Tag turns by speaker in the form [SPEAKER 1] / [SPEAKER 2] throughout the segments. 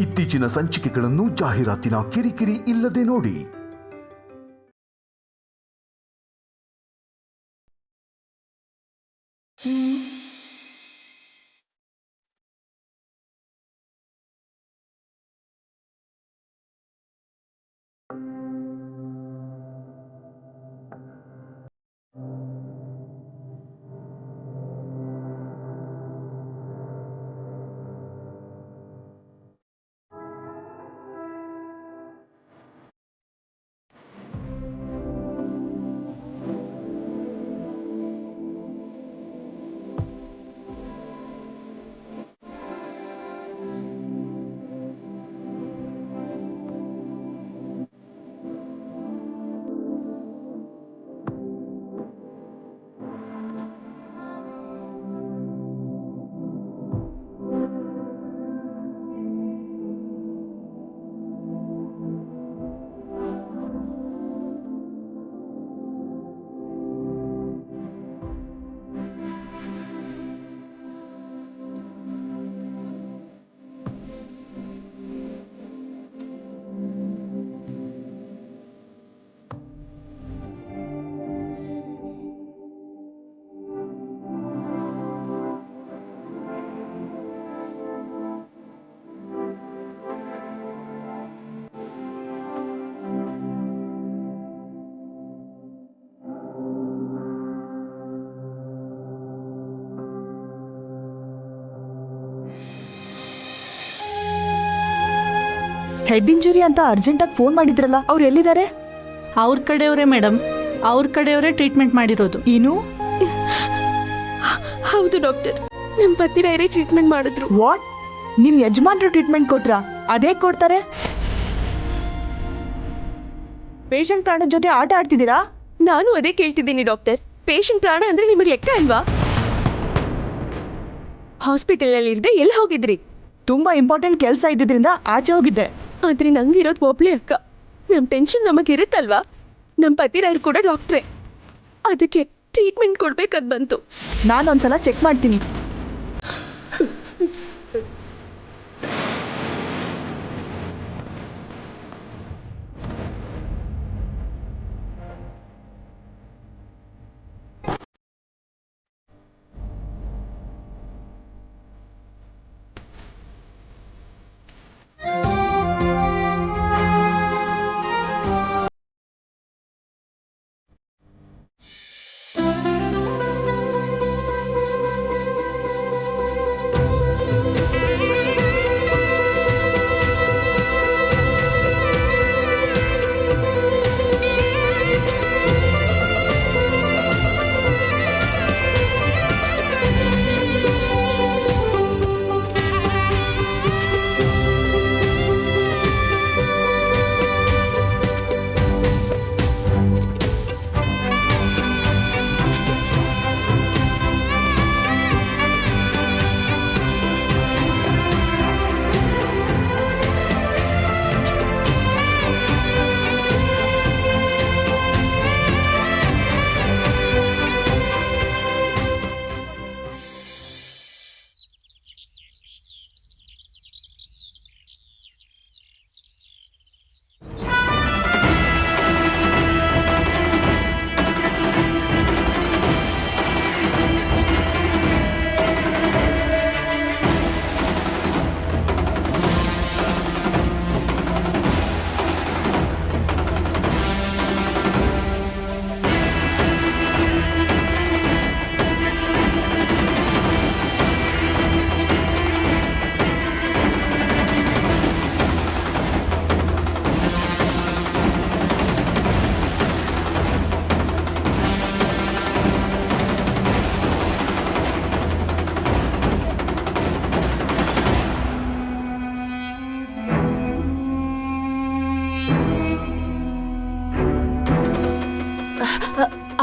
[SPEAKER 1] ಇತ್ತೀಚಿನ ಸಂಚಿಕೆಗಳನ್ನು ಜಾಹೀರಾತಿನ ಕಿರಿಕಿರಿ ಇಲ್ಲದೆ ನೋಡಿ.
[SPEAKER 2] ಹೆಡ್ ಇಂಜುರಿ ಅಂತ ಅರ್ಜೆಂಟಾಗಿ ಫೋನ್ ಮಾಡಿದ್ರಲ್ಲ, ಅವ್ರು ಎಲ್ಲಿದ್ದಾರೆ?
[SPEAKER 3] ಅವ್ರ ಕಡೆಯವರೇ ಮೇಡಮ್, ಅವ್ರ ಕಡೆಯವರೇ ಟ್ರೀಟ್ಮೆಂಟ್ ಮಾಡಿರೋದು.
[SPEAKER 2] ಏನು?
[SPEAKER 4] ಹೌದು ಡಾಕ್ಟರ್, ನಮ್ಮ ಪತಿರಾಯರೇ ಟ್ರೀಟ್ಮೆಂಟ್ ಮಾಡಿದ್ರು.
[SPEAKER 2] ವಾಟ್? ನಿಮ್ ಯಜಮಾನ್ರು ಟ್ರೀಟ್ಮೆಂಟ್ ಕೊಟ್ರಾ? ಅದೇ ಕೊಡ್ತಾರೆ? ಪೇಷಂಟ್ ಪ್ರಾಣದ ಜೊತೆ ಆಟ ಆಡ್ತಿದ್ದೀರಾ?
[SPEAKER 4] ನಾನು ಅದೇ ಕೇಳ್ತಿದ್ದೀನಿ ಡಾಕ್ಟರ್. ಪೇಷಂಟ್ ಪ್ರಾಣ ಅಂದ್ರೆ ನಿಮಗೆ ಲೆಕ್ಕ ಅಲ್ವಾ? ಹಾಸ್ಪಿಟಲಲ್ಲಿ ಇರದೆ ಎಲ್ಲಿ ಹೋಗಿದ್ರಿ?
[SPEAKER 2] ತುಂಬಾ ಇಂಪಾರ್ಟೆಂಟ್ ಕೆಲಸ ಇದ್ದಿದ್ರಿಂದ ಆಚೆ ಹೋಗಿದ್ದೆ.
[SPEAKER 4] ಆದ್ರೆ ನಂಗಿರೋದು ಒಬ್ಳೆ ಅಕ್ಕ. ನಮ್ಮ ಟೆನ್ಷನ್ ನಮಗಿರುತ್ತಲ್ವಾ? ನಮ್ಮ ಪತಿರಾಯರು ಕೂಡ ಡಾಕ್ಟ್ರೇ, ಅದಕ್ಕೆ ಟ್ರೀಟ್ಮೆಂಟ್ ಕೊಡ್ಬೇಕಾದ್ ಬಂತು.
[SPEAKER 2] ನಾನೊಂದ್ಸಲ ಚೆಕ್ ಮಾಡ್ತೀನಿ.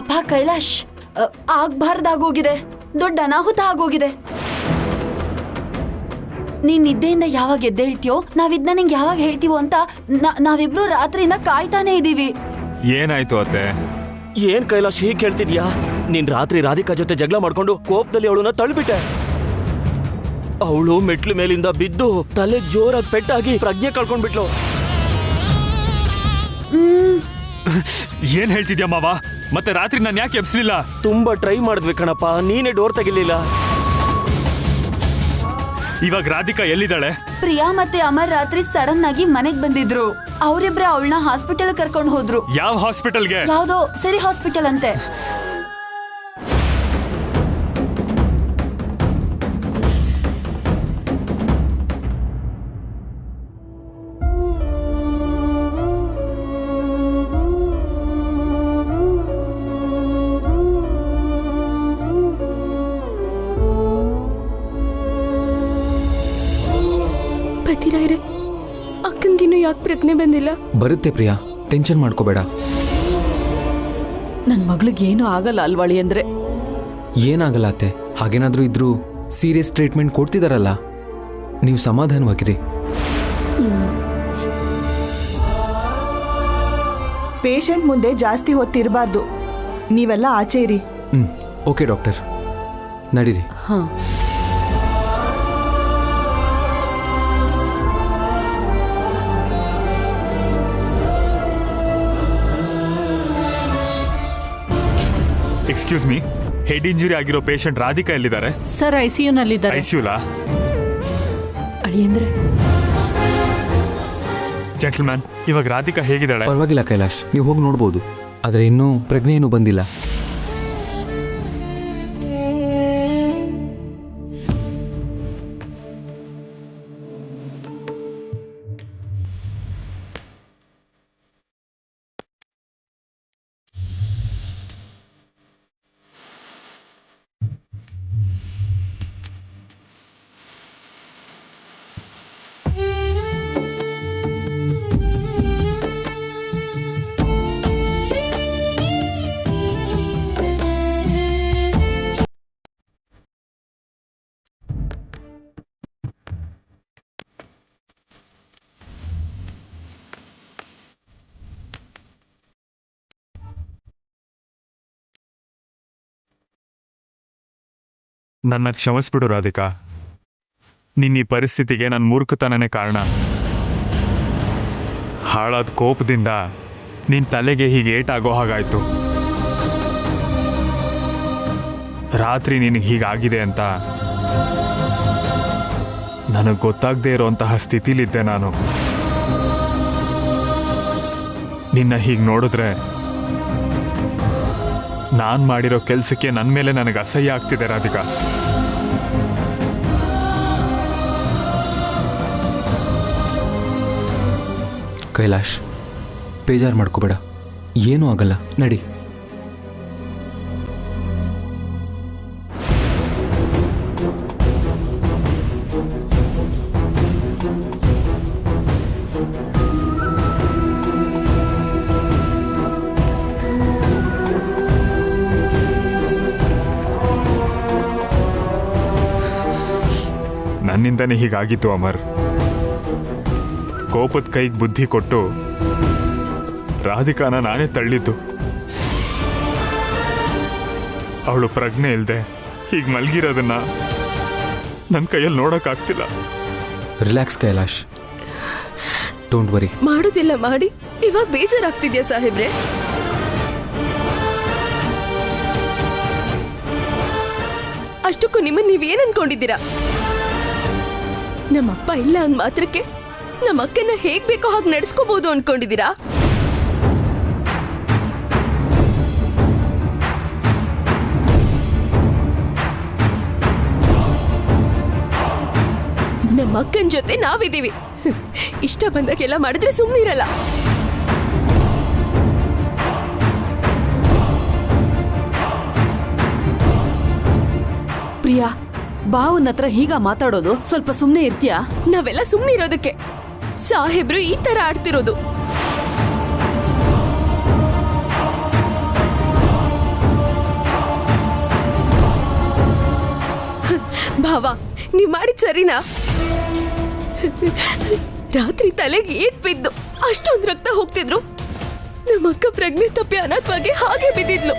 [SPEAKER 5] ಅಪ್ಪ ಕೈಲಾಶ್, ಆಗ್ಬಾರ್ದಾಗೋಗಿದೆ, ದೊಡ್ಡ ಅನಾಹುತ ಆಗೋಗಿದೆ. ನೀನ್ ನಿದ್ದೆಯಿಂದ ಯಾವಾಗ ಎದ್ದೇಳ್ತೀಯೋ, ನಾವಿದ್ನ ನಿಂಗೆ ಯಾವಾಗ ಹೇಳ್ತೀವೋ ಅಂತ ನಾವಿಬ್ರು ರಾತ್ರಿಯಿಂದ ಕಾಯ್ತಾನೆ ಇದೀವಿ.
[SPEAKER 6] ಏನಾಯ್ತು ಅತ್ತೆ?
[SPEAKER 7] ಏನ್ ಕೈಲಾಶ್ ಹೀಗೆ ಕೇಳ್ತಿದ್ಯಾ? ನೀನ್ ರಾತ್ರಿ ರಾಧಿಕಾ ಜೊತೆ ಜಗಳ ಮಾಡ್ಕೊಂಡು ಕೋಪದಲ್ಲಿ ಅವಳನ್ನ ತಳ್ಳಿಬಿಟ್ಟೆ. ಅವಳು ಮೆಟ್ಲು ಮೇಲಿಂದ ಬಿದ್ದು ತಲೆ ಜೋರಾಗಿ ಪೆಟ್ಟಾಗಿ ಪ್ರಜ್ಞೆ ಕಳ್ಕೊಂಡ್ಬಿಟ್ಲು.
[SPEAKER 6] ಏನ್ ಹೇಳ್ತಿದ್ಯಾ ಮಾವ? ಮತ್ತೆ ರಾತ್ರಿ ನಾನು ಯಾಕೆ ಎಬ್ಸ್ಲಿಲ್ಲ?
[SPEAKER 7] ತುಂಬಾ ಟ್ರೈ ಮಾಡಿದ್ವಿ ಕಣಪ್ಪ, ನೀನೇ ಡೋರ್ ತೆಗಿಲಿಲ್ಲ.
[SPEAKER 6] ಇವಾಗ ರಾಧಿಕಾ ಎಲ್ಲಿದ್ದಾಳೆ?
[SPEAKER 5] ಪ್ರಿಯಾ ಮತ್ತೆ ಅಮರ್ ರಾತ್ರಿ ಸಡನ್ ಆಗಿ ಮನೆಗ್ ಬಂದಿದ್ರು. ಅವರಿಬ್ರೆ ಅವಳನ್ನ ಹಾಸ್ಪಿಟಲ್ ಕರ್ಕೊಂಡು ಹೋದ್ರು.
[SPEAKER 6] ಯಾವ ಹಾಸ್ಪಿಟಲ್ಗೆ?
[SPEAKER 5] ಯಾವ್ದೋ ಸರಿ ಹಾಸ್ಪಿಟಲ್ ಅಂತೆ.
[SPEAKER 4] ಪತಿರಾಯ್ರೆ, ಅಕ್ಕಂಗಿನ್ನು ಯಾಕೆ ಪ್ರಜ್ಞೆ ಬಂದಿಲ್ಲ?
[SPEAKER 8] ಬರುತ್ತೆ ಪ್ರಿಯಾ, ಟೆನ್ಷನ್ ಮಾಡ್ಕೋಬೇಡ.
[SPEAKER 9] ನನ್ನ ಮಗಳಿಗೆ ಏನೂ ಆಗಲ್ಲ ಅಲ್ವಾಳಿ ಅಂದ್ರೆ?
[SPEAKER 8] ಏನಾಗಲ್ಲ ಅತ್ತೆ, ಹಾಗೇನಾದ್ರೂ ಇದ್ರೂ ಸೀರಿಯಸ್ ಟ್ರೀಟ್ಮೆಂಟ್ ಕೊಡ್ತಿದಾರಲ್ಲ, ನೀವು ಸಮಾಧಾನವಾಗಿರಿ.
[SPEAKER 2] ಪೇಷಂಟ್ ಮುಂದೆ ಜಾಸ್ತಿ ಹೊತ್ತಿರಬಾರ್ದು. ನೀವೆಲ್ಲ ಆಚೆ ಇರಿ.
[SPEAKER 8] ಓಕೆ ಡಾಕ್ಟರ್, ನಡೀರಿ.
[SPEAKER 9] ಹಾ.
[SPEAKER 6] ಎಕ್ಸ್ಕ್ಯೂಸ್ ಮೀ, ಹೆಡ್ ಇಂಜುರಿ ಆಗಿರೋ ಪೇಷಂಟ್ ರಾಧಿಕಾ ಎಲ್ಲಿದ್ದಾರೆ?
[SPEAKER 3] ಸರ್ ICU-ನಲ್ಲಿದ್ದಾರೆ.
[SPEAKER 6] ಐಸಿಯುಲಾ?
[SPEAKER 9] ಅಳಿಯಂದ್ರೆ
[SPEAKER 6] ಜೆಂಟಲ್ಮ್ಯಾನ್, ಇವಾಗ ರಾಧಿಕಾ ಹೇಗಿದ್ದಾಳೆ?
[SPEAKER 8] ಪರವಾಗಿಲ್ಲ ಕೈಲಾಶ್, ನೀವು ಹೋಗಿ ನೋಡ್ಬೋದು. ಆದರೆ ಇನ್ನೂ ಪ್ರಜ್ಞೆ ಏನೂ ಬಂದಿಲ್ಲ.
[SPEAKER 6] ನನ್ನ ಕ್ಷಮಿಸ್ಬಿಡು ರಾಧಿಕಾ, ನಿನ್ನ ಈ ಪರಿಸ್ಥಿತಿಗೆ ನನ್ನ ಮೂರ್ಖತನನೇ ಕಾರಣ. ಹಾಳಾದ ಕೋಪದಿಂದ ನಿನ್ನ ತಲೆಗೆ ಹೀಗೆ ಏಟಾಗೋ ಹಾಗಾಯ್ತು. ರಾತ್ರಿ ನಿನಗೆ ಹೀಗಾಗಿದೆ ಅಂತ ನನಗೆ ಗೊತ್ತಾಗದೇ ಇರೋಂತಹ ಸ್ಥಿತಿಲಿದ್ದೆ ನಾನು. ನಿನ್ನ ಹೀಗೆ ನೋಡಿದ್ರೆ ನಾನು ಮಾಡಿರೋ ಕೆಲಸಕ್ಕೆ ನನ್ನ ಮೇಲೆ ನನಗೆ ಅಸಹ್ಯ ಆಗ್ತಿದೆ ರಾಧಿಕಾ.
[SPEAKER 8] ಕೈಲಾಶ್, ಬೇಜಾರು ಮಾಡ್ಕೋಬೇಡ, ಏನೂ ಆಗಲ್ಲ, ನಡಿ.
[SPEAKER 6] ನನ್ನಿಂದನೇ ಹೀಗಾಗಿತ್ತು ಅಮರ್. ಕೋಪದ ಕೈಗೆ ಬುದ್ಧಿ ಕೊಟ್ಟು ರಾಧಿಕಾನ ನಾನೇ ತಳ್ಳಿದ್ದು. ಅವಳು ಪ್ರಜ್ಞೆ ಇಲ್ಲದೆ ಹೀಗೆ ಮಲಗಿರೋದನ್ನ ನನ್ನ ಕೈಯಲ್ಲಿ ನೋಡೋಕ್ಕಾಗ್ತಿಲ್ಲ.
[SPEAKER 8] Relax Kailash, don't worry.
[SPEAKER 4] ಮಾಡೋದೆಲ್ಲ ಮಾಡಿ ಇವಾಗ ಬೇಜಾರಾಗ್ತಿದ್ಯಾ ಸಾಹೇಬ್ರೆ? ಅಷ್ಟಕ್ಕೂ ನಿಮ್ಮನ್ನ ನೀವೇನ್ ಅನ್ಕೊಂಡಿದ್ದೀರಾ? ನಮ್ಮಪ್ಪ ಇಲ್ಲ ಅಂದ್ ಮಾತ್ರಕ್ಕೆ ನಮ್ಮ ಅಕ್ಕನ ಹೇಗ್ ಬೇಕೋ ಹಾಗೆ ನಡೆಸ್ಕೋಬಹುದು ಅನ್ಕೊಂಡಿದ್ದೀರಾ? ನಮ್ಮ ಅಕ್ಕನ ಜೊತೆ ನಾವಿದ್ದೀವಿ. ಇಷ್ಟ ಬಂದಾಗೆಲ್ಲ ಮಾಡಿದ್ರೆ ಸುಮ್ಮನಿರಲ್ಲ.
[SPEAKER 9] ಪ್ರಿಯಾ, ಬಾವನ ಹತ್ರ ಹೀಗ ಮಾತಾಡೋದು? ಸ್ವಲ್ಪ ಸುಮ್ಮನೆ ಇರ್ತೀಯಾ?
[SPEAKER 4] ನಾವೆಲ್ಲ ಸುಮ್ಮನೆ ಇರೋದಕ್ಕೆ ಸಾಹೇಬ್ರು ಈ ತರ ಆಡ್ತಿರೋದು. ಭಾವ, ನೀವ್ ಮಾಡಿದ್ ಸರಿನಾ? ರಾತ್ರಿ ತಲೆಗೆ ಏಟ್ ಬಿದ್ದು ಅಷ್ಟೊಂದು ರಕ್ತ ಹೋಗ್ತಿದ್ರು. ನಮ್ಮ ಅಕ್ಕ ಪ್ರಜ್ಞೆ ತಪ್ಪಿ ಅನಾಥವಾಗಿ ಹಾಗೆ ಬಿದ್ದಿದ್ಲು.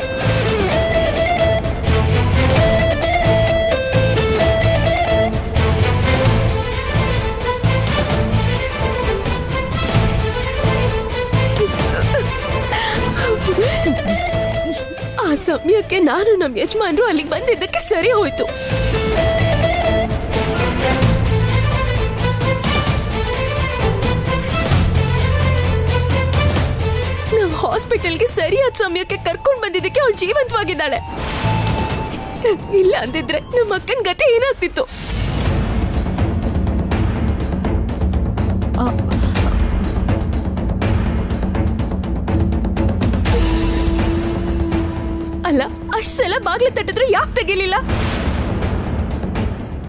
[SPEAKER 4] ಸಮಯಕ್ಕೆ ನಾನು ನಮ್ಮ ಯಜಮಾನ್ರು ಅಲ್ಲಿಗೆ ಬಂದಿದ್ದಕ್ಕೆ ಸರಿ ಹೋಯ್ತು. ನಾವು ಹಾಸ್ಪಿಟಲ್ಗೆ ಸರಿಯಾದ ಸಮಯಕ್ಕೆ ಕರ್ಕೊಂಡು ಬಂದಿದ್ದಕ್ಕೆ ಅವಳು ಜೀವಂತವಾಗಿದ್ದಾಳೆ. ಇಲ್ಲ ಅಂದಿದ್ರೆ ನಮ್ಮ ಅಕ್ಕನ ಗತಿ ಏನಾಗ್ತಿತ್ತು? ಅಲ್ಲ, ಅಷ್ಟ್ ಸಲ ಬಾಗ್ಲು ತಟ್ಟಿದ್ರು ಯಾಕೆ ತೆಗಿಲಿಲ್ಲ?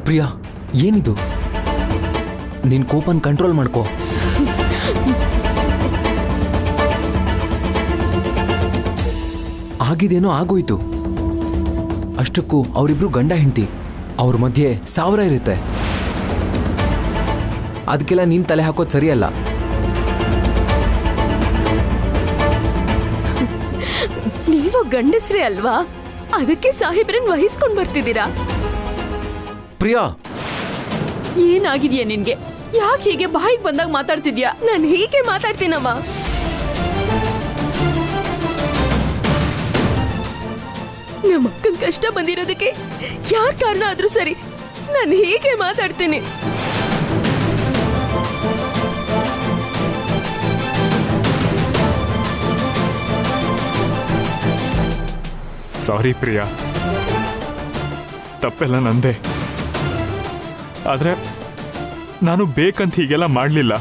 [SPEAKER 8] ಪ್ರಿಯಾ, ಏನಿದು? ನಿನ್ ಕೋಪನ್ ಕಂಟ್ರೋಲ್ ಮಾಡ್ಕೋ. ಆಗಿದೇನೋ ಆಗೋಯ್ತು. ಅಷ್ಟಕ್ಕೂ ಅವರಿಬ್ರು ಗಂಡ ಹೆಂಡತಿ, ಅವ್ರ ಮಧ್ಯೆ 1000 ಇರುತ್ತೆ. ಅದಕ್ಕೆಲ್ಲ ನೀನ್ ತಲೆ ಹಾಕೋದು ಸರಿಯಲ್ಲ.
[SPEAKER 4] ನೀವು ಗಂಡಸ್ರೇ ಅಲ್ವಾ, ಅದಕ್ಕೆ ಸಾಹೇಬ್ರನ್ ವಹಿಸ್ಕೊಂಡ್ ಬರ್ತಿದ್ದೀರಾ?
[SPEAKER 8] ಪ್ರಿಯಾ,
[SPEAKER 9] ಏನಾಗಿದ್ಯಾ ನಿನ್ಗೆ? ಯಾಕೆ ಹೀಗೆ ಬಾಯಿಗೆ ಬಂದಾಗ ಮಾತಾಡ್ತಿದ್ಯಾ?
[SPEAKER 4] ನಾನು ಹೀಗೆ ಮಾತಾಡ್ತೀನಮ್ಮ. ನಮ್ಮ ಅಕ್ಕನ ಕಷ್ಟ ಬಂದಿರೋದಕ್ಕೆ ಯಾರ್ ಕಾರಣ ಆದ್ರೂ ಸರಿ, ನಾನು ಹೀಗೆ ಮಾತಾಡ್ತೀನಿ.
[SPEAKER 6] ಸಾರಿ ಪ್ರಿಯಾ, ತಪ್ಪೆಲ್ಲ ನಂದೆ. ಆದ್ರೆ ನಾನು ಬೇಕಂತ ಹೀಗೆಲ್ಲ ಮಾಡಲಿಲ್ಲ.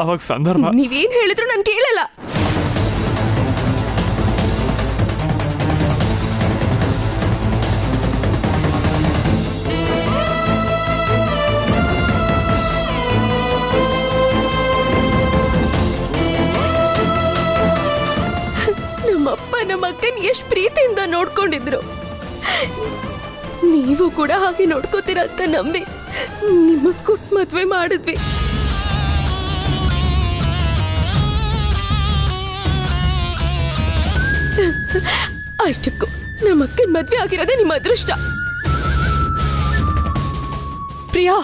[SPEAKER 6] ಅವಾಗ ಸಂದರ್ಭ.
[SPEAKER 4] ನೀವೇನ್ ಹೇಳಿದ್ರು ನಾನು ಕೇಳಲ್ಲ. ನಮ್ಮಪ್ಪ ನಮ್ಮ ಅಕ್ಕನ ಎಷ್ಟು ಪ್ರೀತಿಯಿಂದ ನೋಡ್ಕೊಂಡಿದ್ರು. ನೀವು ಕೂಡ ಹಾಗೆ ನೋಡ್ಕೋತೀರ ಅಂತ ನಂಬಿ ನಿಮ್ಮ ಕೊಟ್ಟು ಮದ್ವೆ ಮಾಡಿದ್ವಿ. ಅಷ್ಟಕ್ಕೂ ನಮ್ಮ ಅಕ್ಕನ ಮದ್ವೆ ಆಗಿರೋದೇ ನಿಮ್ಮ ಅದೃಷ್ಟ.
[SPEAKER 9] ಪ್ರಿಯಾ,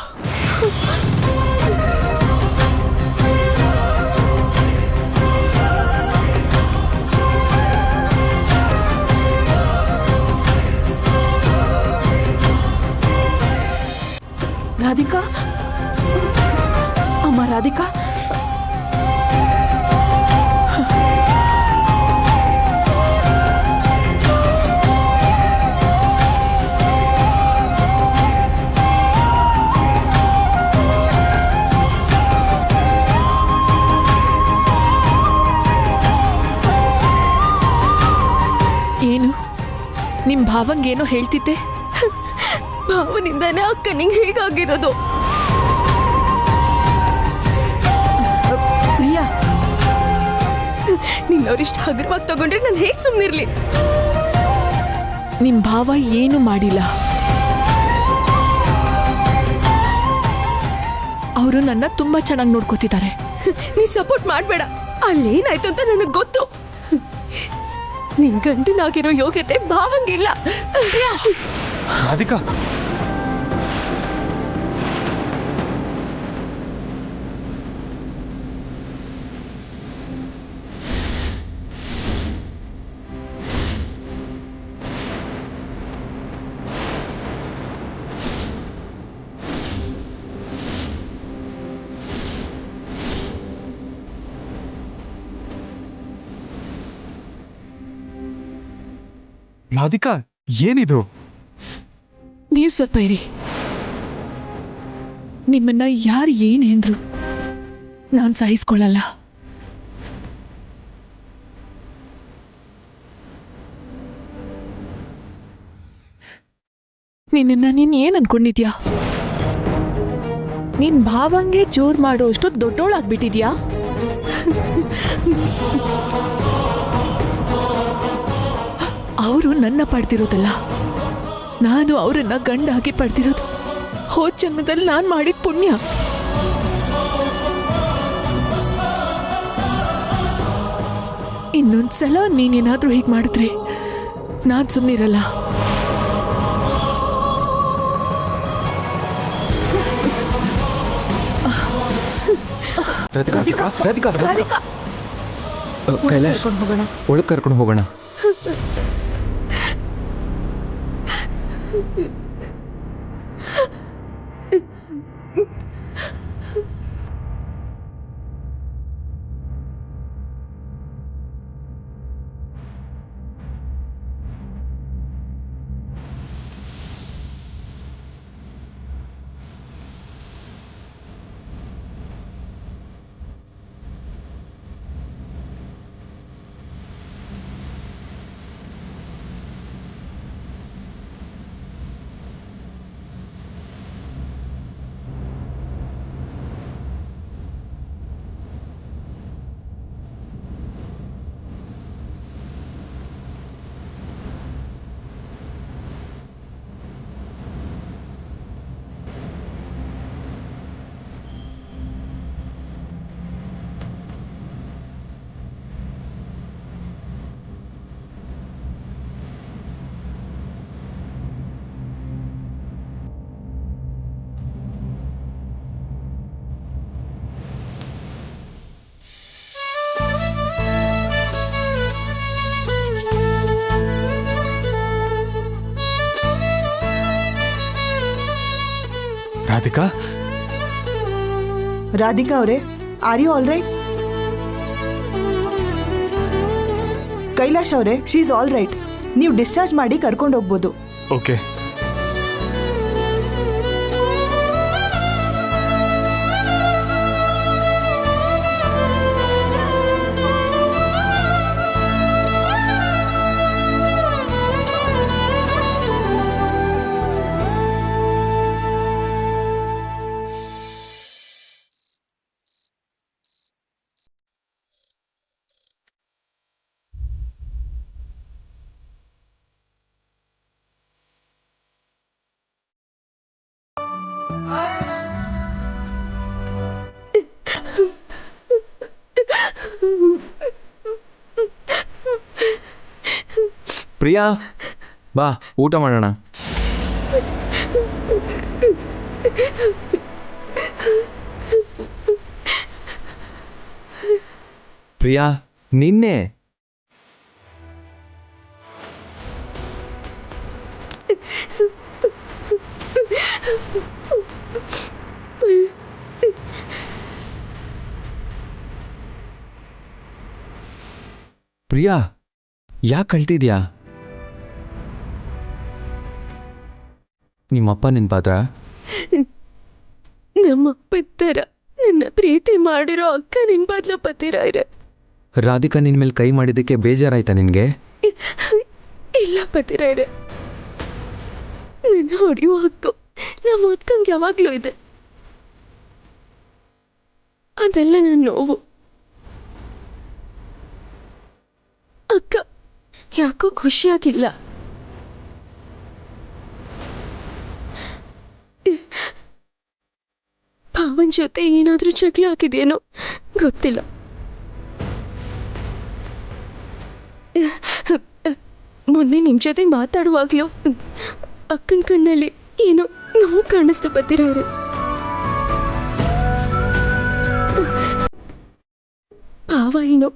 [SPEAKER 9] ರಾಧಿಕಾ, ಅಮ್ಮ ರಾಧಿಕಾ, ಏನು ನಿಮ್ ಭಾವಂಗೇನೋ ಹೇಳ್ತಿದ್ದೆ?
[SPEAKER 4] ಭಾವನಿಂದಾನೇ ಅಕ್ಕ ನಿಂಗೆ ಹೇಗಾಗಿರೋದು.
[SPEAKER 9] ಪ್ರಿಯಾ,
[SPEAKER 4] ನಿನ್ನವರಿಷ್ಟು ಹಗುರವಾಗಿ ತಗೊಂಡ್ರೆ ನಾನು ಹೇಗ್ ಸುಮ್ನಿರ್ಲಿ?
[SPEAKER 9] ನಿಮ್ ಭಾವ ಏನು ಮಾಡಿಲ್ಲ. ಅವರು ನನ್ನ ತುಂಬಾ ಚೆನ್ನಾಗಿ ನೋಡ್ಕೋತಿದ್ದಾರೆ.
[SPEAKER 4] ನೀ ಸಪೋರ್ಟ್ ಮಾಡ್ಬೇಡ. ಅಲ್ಲೇನಾಯ್ತು ಅಂತ ನನಗ್ ಗೊತ್ತು. ನಿನ್ ಗಂಡನಾಗಿರೋ ಯೋಗ್ಯತೆ ಭಾವಂಗಿಲ್ಲ.
[SPEAKER 6] ರಾಧಿಕಾ, ರಾಧಿಕಾ, ಏನಿದು?
[SPEAKER 9] ನೀವು ಸ್ವಲ್ಪ ಇರಿ. ನಿಮ್ಮನ್ನ ಯಾರು ಏನೇಂದ್ರು ನಾನು ಸಹಿಸ್ಕೊಳ್ಳಲ್ಲ. ನಿನ್ನ ನೀನ್ ಏನ್ ಅನ್ಕೊಂಡಿದ್ಯಾ? ನಿನ್ ಭಾವಂಗೆ ಜೋರ್ ಮಾಡೋಷ್ಟು ದೊಡ್ಡೋಳಾಗ್ಬಿಟ್ಟಿದ್ಯಾ? ಅವರು ನನ್ನ ಪಡ್ತಿರೋದಲ್ಲ, ನಾನು ಅವರನ್ನ ಗಂಡ ಹಾಕಿ ಪಡ್ತಿರೋದು. ಹೋದ ಜನ್ಮದಲ್ಲಿ ನಾನು ಮಾಡಿದ ಪುಣ್ಯ. ಇನ್ನೊಂದ್ಸಲ ನೀನೇನಾದ್ರೂ ಹೀಗೆ ಮಾಡಿದ್ರೆ ನಾನ್ ಸುಮ್ಮನಿರಲ್ಲ.
[SPEAKER 8] ಕೈಲಾಶ್, ಒಳಗೆ ಕರ್ಕೊಂಡು ಹೋಗೋಣ.
[SPEAKER 6] ರಾಧಿಕಾ,
[SPEAKER 2] ರಾಧಿಕಾ ಅವರೇ, are you all right? Kailash ಅವರೇ, ಶಿ ಈಸ್ ಆಲ್ ರೈಟ್. ನೀವು ಡಿಸ್ಚಾರ್ಜ್ ಮಾಡಿ ಕರ್ಕೊಂಡು ಹೋಗ್ಬೋದು.
[SPEAKER 6] ಓಕೆ.
[SPEAKER 8] ಪ್ರಿಯಾ, ಬಾ ಊಟ ಮಾಡೋಣ. ಪ್ರಿಯಾ, ನಿನ್ನೆ ಪ್ರಿಯಾ, ಯಾಕೆ ಅಳ್ತಿದ್ಯಾ? ನಿಮ್ಮಪ್ಪ ನೆನ್ಪಾದ್ರ?
[SPEAKER 4] ನಮ್ಮಪ್ಪ ಥರ ನನ್ನ ಪ್ರೀತಿ ಮಾಡಿರೋ ಅಕ್ಕ ನೆನ್ಪಾದ್ಲ ಪತಿರಾಯ್ರೆ.
[SPEAKER 8] ರಾಧಿಕಾ ನಿನ್ ಮೇಲೆ ಕೈ ಮಾಡಿದ್ದಕ್ಕೆ ಬೇಜಾರಾಯ್ತಾ ನಿನ್ಗೆ?
[SPEAKER 4] ಇಲ್ಲ ಪತಿರಾಯ್ರೆ, ನನ್ನ ಹೊಡೆಯೋ ಹಕ್ಕು ನಮ್ಮ ಅಕ್ಕಂಗೆ ಯಾವಾಗಲೂ ಇದೆ. ಅದೆಲ್ಲ ನನ್ನ ನೋವು. ಅಕ್ಕ ಯಾಕೋ ಖುಷಿಯಾಗಿಲ್ಲ. ಭಾವನ್ ಜೊತೆ ಏನಾದ್ರೂ ಜಗಳ ಹಾಕಿದೇನೋ ಗೊತ್ತಿಲ್ಲ. ಮೊನ್ನೆ ನಿಮ್ ಜೊತೆ ಮಾತಾಡುವಾಗ್ಲೂ ಅಕ್ಕನ ಕಣ್ಣಲ್ಲಿ ಏನೋ ನೋವು ಕಾಣಿಸ್ತು ಬತ್ತಿರೋರು. ಭಾವ ಏನೋ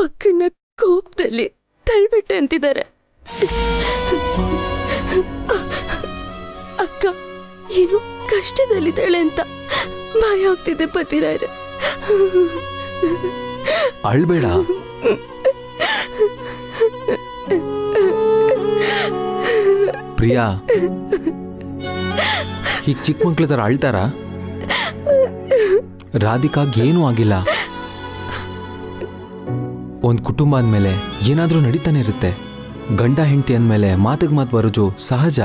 [SPEAKER 4] ಅಕ್ಕನ ಕೋಪದಲ್ಲಿ ತಳ್ಬಿಟ್ಟೆ ಅಂತಿದ್ದಾರೆ. ಅಕ್ಕ ಏನು ಕಷ್ಟದಲ್ಲಿದ್ದಾಳೆ ಅಂತ ಭಯ ಆಗ್ತಿದೆ ಪತಿರಾಯ್ರೆ.
[SPEAKER 8] ಅಳ್ಬೇಡ. ಪ್ರಿಯಾ, ಈಗ ಚಿಕ್ಕ ಮಕ್ಳ ಥರ ಅಳ್ತಾರ? ರಾಧಿಕಾಗೇನೂ ಆಗಿಲ್ಲ. ಒಂದು ಕುಟುಂಬ ಅಂದಮೇಲೆ ಏನಾದರೂ ನಡೀತಾನೆ ಇರುತ್ತೆ. ಗಂಡ ಹೆಂಡತಿ ಅಂದಮೇಲೆ ಮಾತಿಗೆ ಮಾತು ಬರೋದು ಸಹಜ.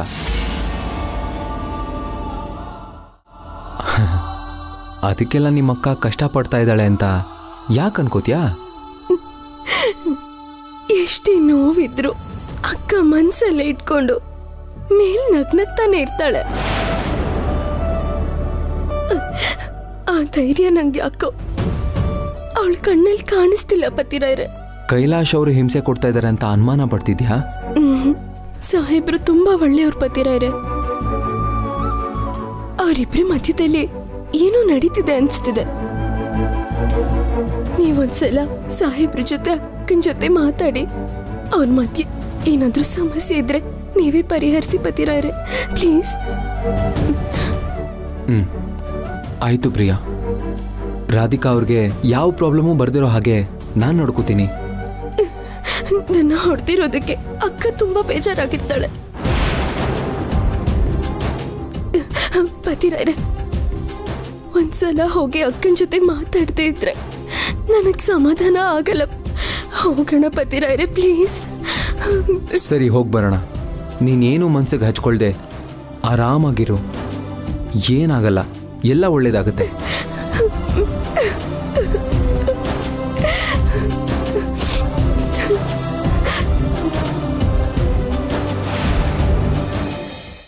[SPEAKER 8] ಅದಕ್ಕೆಲ್ಲ ನಿಮ್ಮಕ್ಕ ಕಷ್ಟಪಡ್ತಾ ಇದ್ದಾಳೆ ಅಂತ ಯಾಕೆ ಅನ್ಕೋತ್ಯಾ?
[SPEAKER 4] ಎಷ್ಟೇ ನೋವಿದ್ರು ಅಕ್ಕ ಮನ್ಸಲ್ಲೇ ಇಟ್ಕೊಂಡು ಮೇಲ್ ನಗ್ನಗ್ತಾನೆ ಇರ್ತಾಳೆ. ಆ ಧೈರ್ಯ ನಂಗೆ ಯಾಕೋ ಅವಳ ಕಣ್ಣಲ್ಲಿ ಕಾಣಿಸ್ತಿಲ್ಲ ಪತಿರಾಯ್ರೆ.
[SPEAKER 8] ಕೈಲಾಶ್ ಅವರು ಹಿಂಸೆ ಕೊಡ್ತಾ ಇದ್ದಾರೆ ಅಂತ ಅನುಮಾನ ಪಡ್ತಿದ್ಯಾ?
[SPEAKER 4] ಸಾಹೇಬ್ರು ತುಂಬಾ ಒಳ್ಳೆಯವ್ರ ಪತಿರಾಯ್ರೆ. ಅವರಿಬ್ರ ಮಧ್ಯದಲ್ಲಿ ಏನೋ ನಡೀತಿದೆ ಅನ್ಸ್ತಿದೆ. ನೀವೊಂದ್ಸಲ ಸಾಹೇಬ್ರ ಜೊತೆ ಅಕ್ಕನ ಜೊತೆ ಮಾತಾಡಿ ಅವ್ರ ಮಧ್ಯೆ ಏನಾದ್ರೂ ಸಮಸ್ಯೆ ಇದ್ರೆ ನೀವೇ ಪರಿಹರಿಸಿ ಪತಿರಾಯ್ರೆ ಪ್ಲೀಸ್.
[SPEAKER 8] ಆಯಿತು ಪ್ರಿಯಾ. ರಾಧಿಕಾ ಅವ್ರಿಗೆ ಯಾವ ಪ್ರಾಬ್ಲಮೂ ಬರ್ದಿರೋ ಹಾಗೆ ನಾನು ನೋಡ್ಕೋತೀನಿ.
[SPEAKER 4] ನನ್ನ ಹೊಡೆದಿರೋದಕ್ಕೆ ಅಕ್ಕ ತುಂಬಾ ಬೇಜಾರಾಗಿರ್ತಾಳೆ. ಪತಿರಾಯ್ರೆ, ಒಂದ್ಸಲ ಹೋಗಿ ಅಕ್ಕನ ಜೊತೆ ಮಾತಾಡ್ತಾ ಇದ್ರೆ ನನಗ್ ಸಮಾಧಾನ ಆಗಲ್ಲ. ಹೋಗೋಣ ಪತಿರಾಯ್ರೆ ಪ್ಲೀಸ್.
[SPEAKER 8] ಸರಿ, ಹೋಗಿ ಬರೋಣ. ನೀನೇನು ಮನ್ಸಿಗೆ ಹಚ್ಕೊಳ್ದೆ ಆರಾಮಾಗಿರು. ಏನಾಗಲ್ಲ, ಎಲ್ಲ ಒಳ್ಳೇದಾಗುತ್ತೆ.